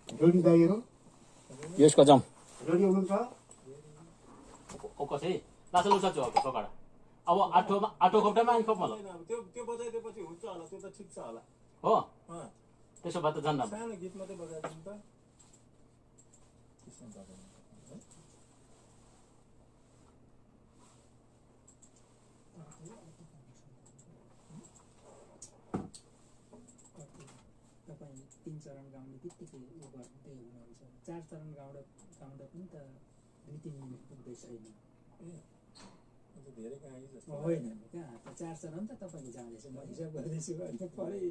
ready दाइहरु यसको जाउँ ready हुनुहुन्छ कसै लासो लुसा छु पकाडा अब आठो खोप्टामा अनि खोप मलाई त्यो बजाइदिएपछि हुन्छ होला त्यो त ठिक छ होला हो त्यसो भए त जान्न सानो गीत मात्रै बजाइदिनु त तपाईँ 3 चरण गाउने बित्तिकै उ गर्दै हुनुहुन्छ 4 चरण गाउँदा पनि त 2-3 मिनेट पुग्दै छैन धेरै गाई जस्तो होइन कहाँ 4 चरण त तपाईँले जाँदैछ म हिसाब गर्दैछु अनि परै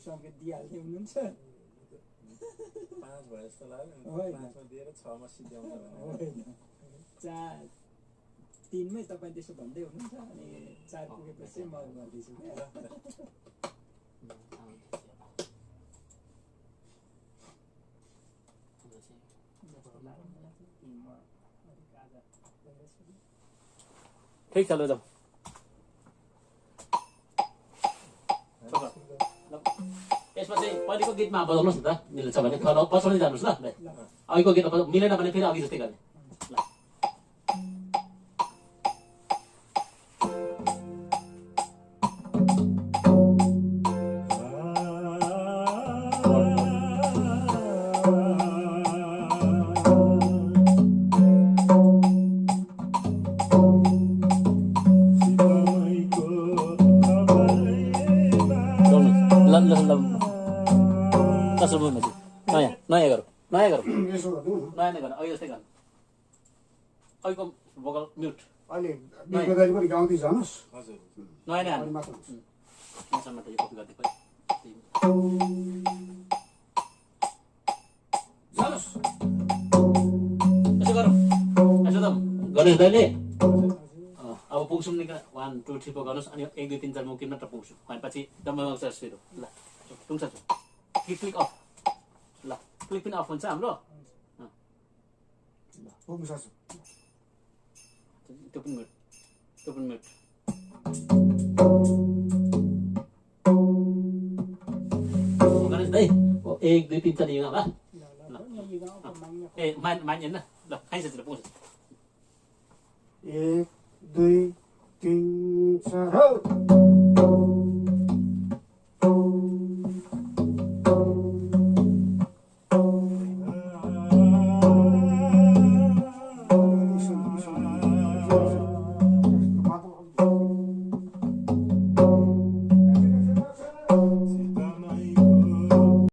सङ्केत दिइहाल्दै हुनुहुन्छ 5 भयो जस्तो लाग्यो 5 मा दिएर 6 मा सिध्याउँछ होइन 3 मै तपाईँ त्यसो भन्दै हुनुहुन्छ अनि 4 पुगेपछि म गर्दैछु ठिक छ ल जाउँ यसमा चाहिँ पहिलेको गीतमा बजाउनुहोस् न त मिल्छ भने पछाडि जानुहोस् ल अघिको गीत मिलेन भने फेरि अघि जस्तै गर्ने नयाँ गरौँ नयाँ गरौँ नयाँ नै गरौँ अघि जस्तै गर्नु अघिको भोकल म्युट अहिले बिगदारी पनि गाउँदै जानुस् हजुर नयाँ नै हाल्नु मात्र मसँग त यो कपी गरिदिएको जानुस् यसो गरौँ यसो त गणेश दाइले अब पुग्छौँ नि 1 2 3 4 गर्नुहोस् अनि 1 2 3 4 मुकिन मात्र पुग्छु भनेपछि डम्बल सुरु ल पुग्छ क्लिक अफ ल क्लिक पनि अफ हुन्छ हाम्रो पुग्नु सक्छ त्यो पनि म्युट गणेश दाइ 1 2 3 4 यो होला ए मान्दैन ल खाइन्छ ल पुग्छ 1 2 3 4 हो